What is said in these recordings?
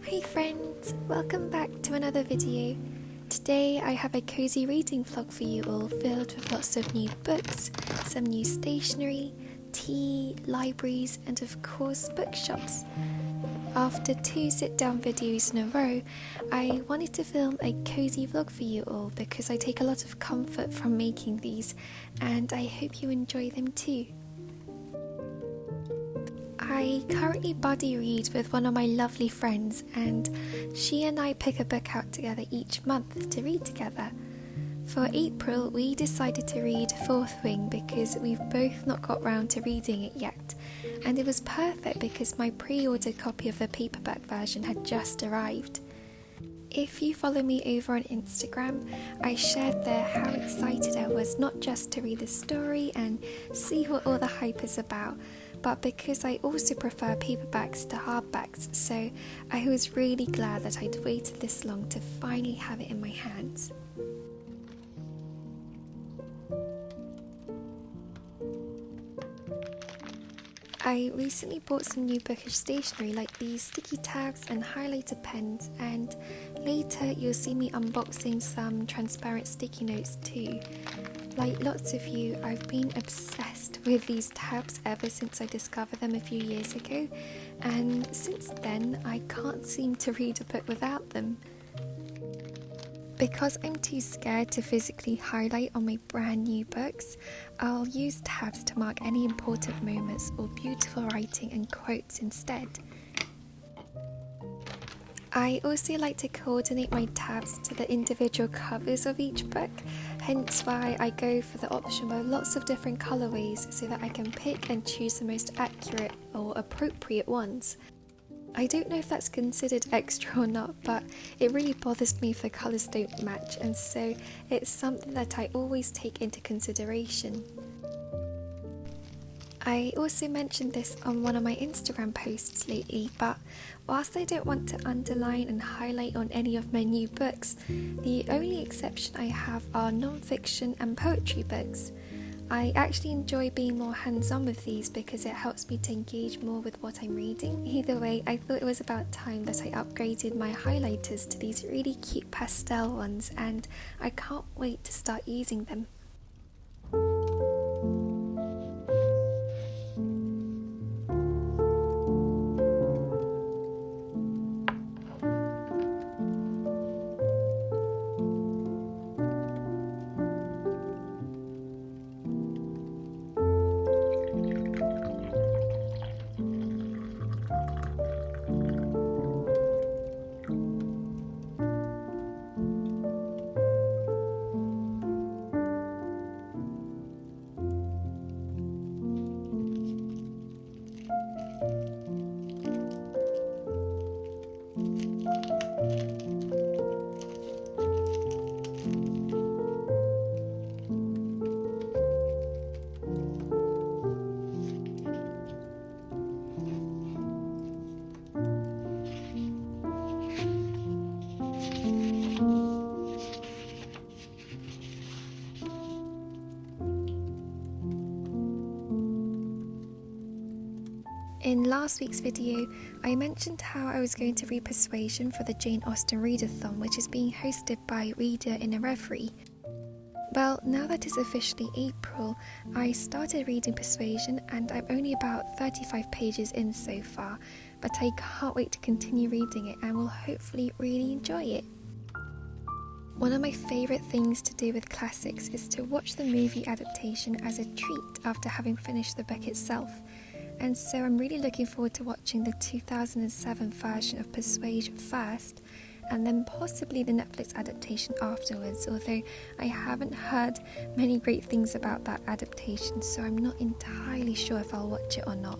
Hey friends, welcome back to another video. Today I have a cozy reading vlog for you all filled with lots of new books, some new stationery, tea, libraries and of course bookshops. After 2 sit-down videos in a row, I wanted to film a cozy vlog for you all because I take a lot of comfort from making these and I hope you enjoy them too. I currently buddy read with one of my lovely friends and she and I pick a book out together each month to read together. For April we decided to read Fourth Wing because we've both not got round to reading it yet, and it was perfect because my pre-ordered copy of the paperback version had just arrived. If you follow me over on Instagram, I shared there how excited I was not just to read the story and see what all the hype is about, but because I also prefer paperbacks to hardbacks, so I was really glad that I'd waited this long to finally have it in my hands. I recently bought some new bookish stationery like these sticky tabs and highlighter pens, and later you'll see me unboxing some transparent sticky notes too. Like lots of you, I've been obsessed with these tabs ever since I discovered them a few years ago, and since then I can't seem to read a book without them. Because I'm too scared to physically highlight on my brand new books, I'll use tabs to mark any important moments or beautiful writing and quotes instead. I also like to coordinate my tabs to the individual covers of each book, hence why I go for the option of lots of different colourways so that I can pick and choose the most accurate or appropriate ones. I don't know if that's considered extra or not, but it really bothers me if the colours don't match, and so it's something that I always take into consideration. I also mentioned this on one of my Instagram posts lately, but whilst I don't want to underline and highlight on any of my new books, the only exception I have are non-fiction and poetry books. I actually enjoy being more hands-on with these because it helps me to engage more with what I'm reading. Either way, I thought it was about time that I upgraded my highlighters to these really cute pastel ones, and I can't wait to start using them. In last week's video, I mentioned how I was going to read Persuasion for the Austen Readathon, which is being hosted by Reader in a Reverie. Well, now that it's officially April, I started reading Persuasion and I'm only about 35 pages in so far, but I can't wait to continue reading it and will hopefully really enjoy it. One of my favourite things to do with classics is to watch the movie adaptation as a treat after having finished the book itself. And so I'm really looking forward to watching the 2007 version of Persuasion first, and then possibly the Netflix adaptation afterwards, although I haven't heard many great things about that adaptation, so I'm not entirely sure if I'll watch it or not.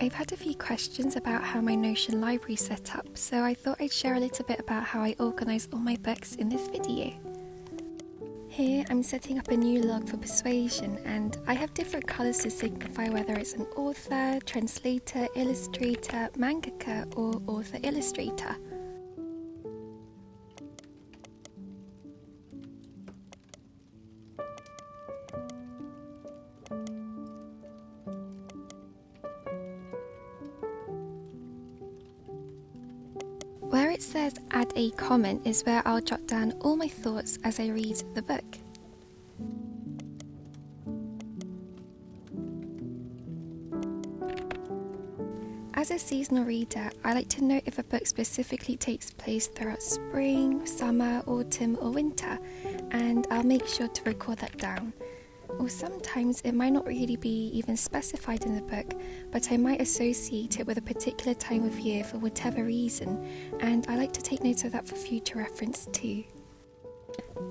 I've had a few questions about how my Notion library is set up, so I thought I'd share a little bit about how I organise all my books in this video. Here I'm setting up a new log for Persuasion, and I have different colours to signify whether it's an author, translator, illustrator, mangaka or author-illustrator. Where it says add a comment is where I'll jot down all my thoughts as I read the book. As a seasonal reader, I like to note if a book specifically takes place throughout spring, summer, autumn or winter, and I'll make sure to record that down. Or sometimes it might not really be even specified in the book, but I might associate it with a particular time of year for whatever reason, and I like to take note of that for future reference too.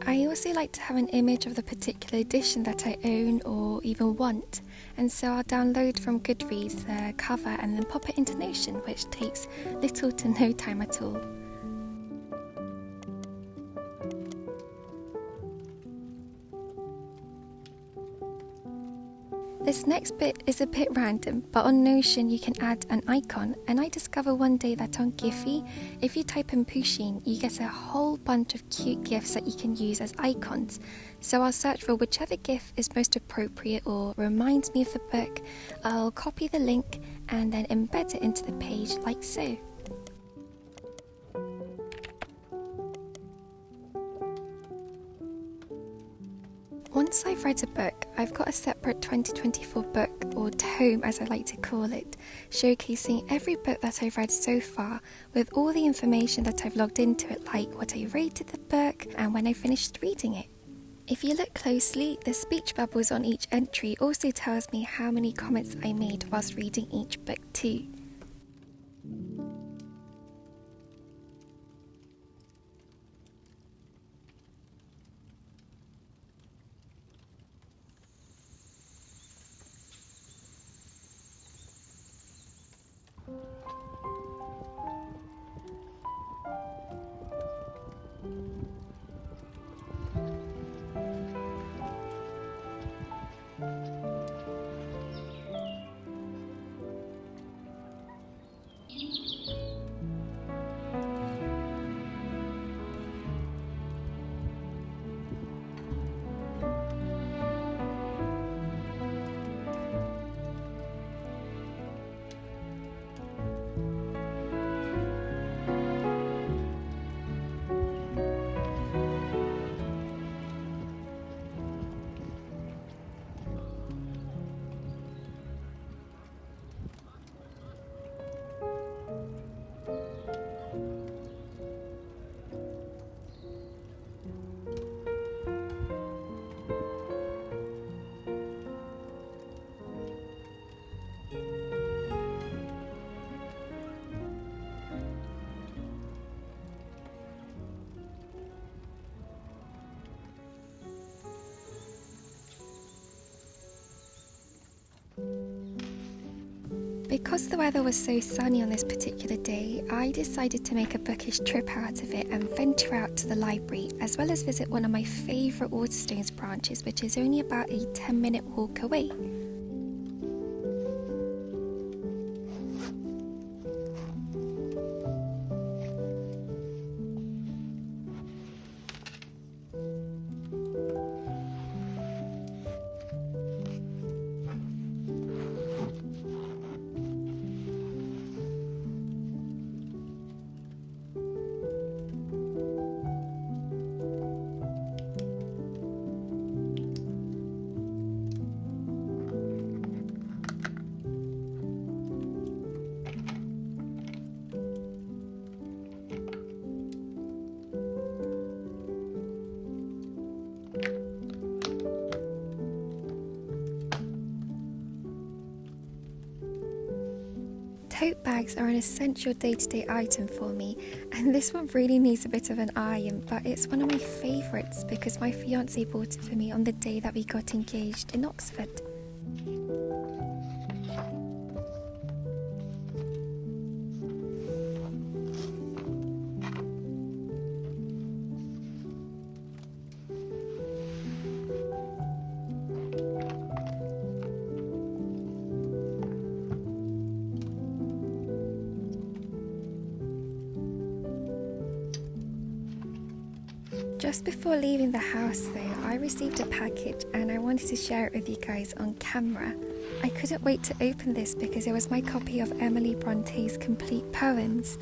I also like to have an image of the particular edition that I own or even want, and so I'll download from Goodreads the cover and then pop it into Notion, which takes little to no time at all. This next bit is a bit random, but on Notion you can add an icon, and I discovered one day that on Giphy, if you type in Pusheen, you get a whole bunch of cute GIFs that you can use as icons. So I'll search for whichever GIF is most appropriate or reminds me of the book, I'll copy the link and then embed it into the page like so. Once I've read a book, I've got a separate 2024 book, or tome as I like to call it, showcasing every book that I've read so far with all the information that I've logged into it, like what I rated the book and when I finished reading it. If you look closely, the speech bubbles on each entry also tells me how many comments I made whilst reading each book too. Because the weather was so sunny on this particular day, I decided to make a bookish trip out of it and venture out to the library, as well as visit one of my favourite Waterstones branches, which is only about a 10-minute walk away. Tote bags are an essential day-to-day item for me, and this one really needs a bit of an iron, but it's one of my favourites because my fiance bought it for me on the day that we got engaged in Oxford. Just before leaving the house though, I received a package and I wanted to share it with you guys on camera. I couldn't wait to open this because it was my copy of Emily Bronte's complete poems.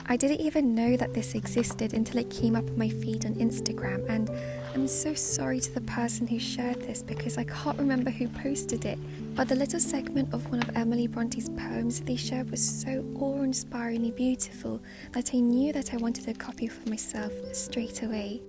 I didn't even know that this existed until it came up on my feed on Instagram, and I'm so sorry to the person who shared this because I can't remember who posted it, but the little segment of one of Emily Bronte's poems they shared was so awe-inspiringly beautiful that I knew that I wanted a copy for myself straight away.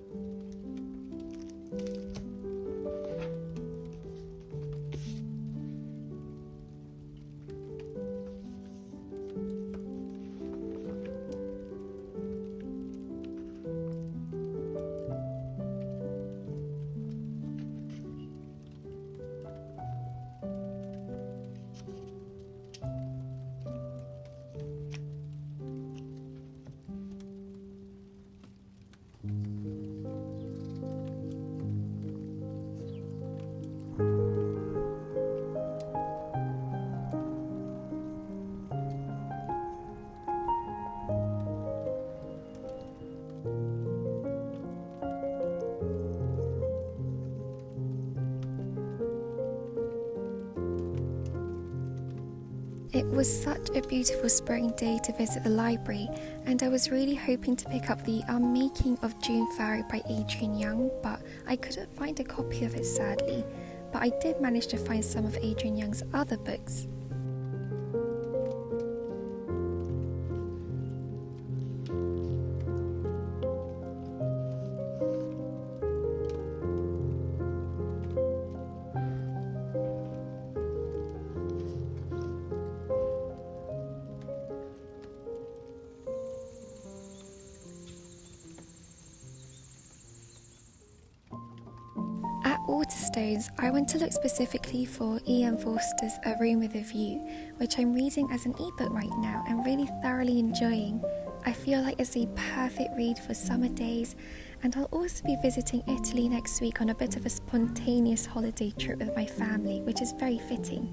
It was such a beautiful spring day to visit the library, and I was really hoping to pick up the Unmaking of June Fairy by Adrian Young, but I couldn't find a copy of it sadly. But I did manage to find some of Adrian Young's other books. At Waterstones, I went to look specifically for E.M. Forster's A Room with a View, which I'm reading as an ebook right now and really thoroughly enjoying. I feel like it's a perfect read for summer days, and I'll also be visiting Italy next week on a bit of a spontaneous holiday trip with my family, which is very fitting.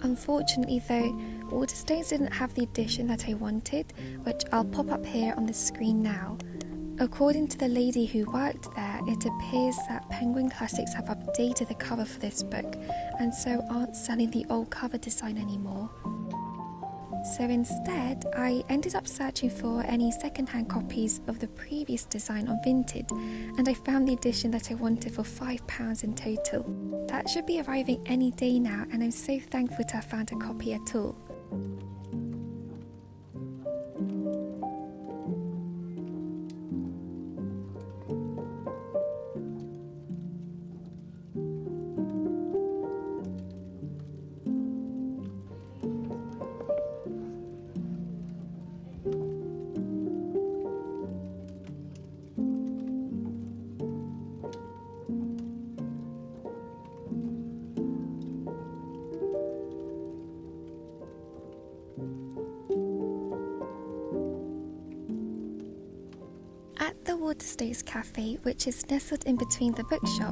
Unfortunately though, Waterstones didn't have the edition that I wanted, which I'll pop up here on the screen now. According to the lady who worked there, it appears that Penguin Classics have updated the cover for this book and so aren't selling the old cover design anymore. So instead, I ended up searching for any second-hand copies of the previous design on Vinted, and I found the edition that I wanted for £5 in total. That should be arriving any day now, and I'm so thankful to have found a copy at all. At the Waterstones Café, which is nestled in between the bookshop,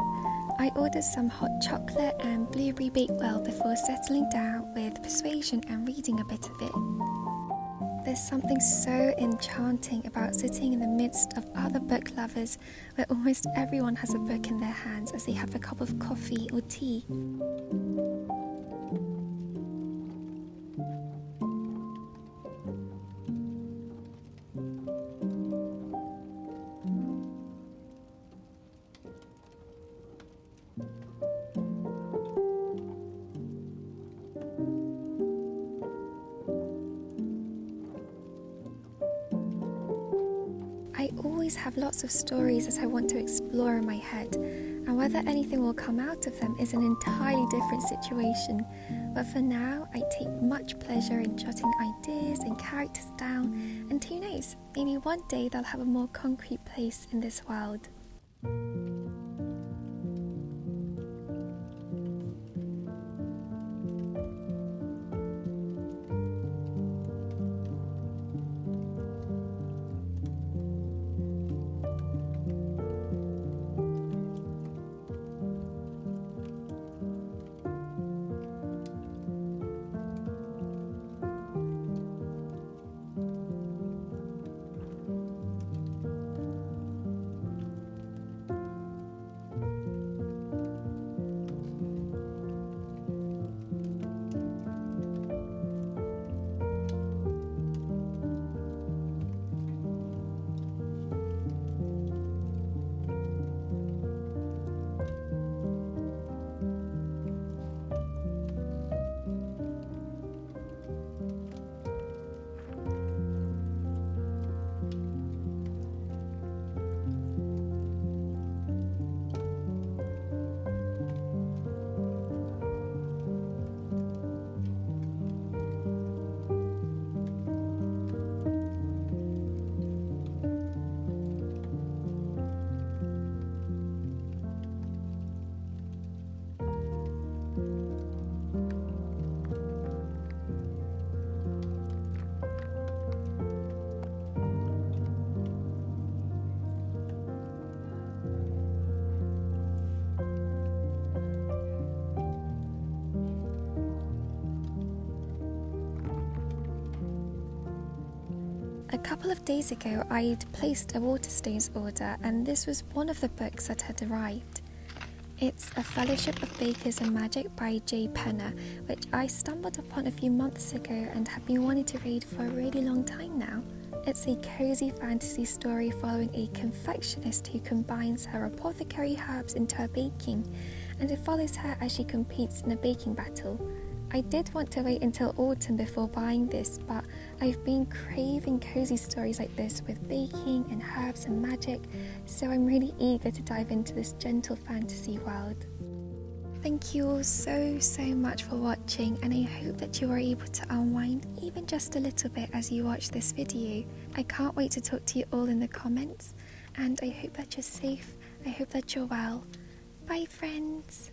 I ordered some hot chocolate and blueberry bakewell before settling down with Persuasion and reading a bit of it. There's something so enchanting about sitting in the midst of other book lovers where almost everyone has a book in their hands as they have a cup of coffee or tea. I always have lots of stories that I want to explore in my head, and whether anything will come out of them is an entirely different situation. But for now, I take much pleasure in jotting ideas and characters down, and who knows, maybe one day they'll have a more concrete place in this world. A couple of days ago, I'd placed a waterstones order, and this was one of the books that had arrived. It's A Fellowship of Bakers and Magic by J. Penner, which I stumbled upon a few months ago and have been wanting to read for a really long time now. It's a cozy fantasy story following a confectionist who combines her apothecary herbs into her baking, and it follows her as she competes in a baking battle. I did want to wait until autumn before buying this, but I've been craving cozy stories like this with baking and herbs and magic, so I'm really eager to dive into this gentle fantasy world. Thank you all so much for watching, and I hope that you are able to unwind even just a little bit as you watch this video. I can't wait to talk to you all in the comments, and I hope that you're safe, I hope that you're well. Bye friends!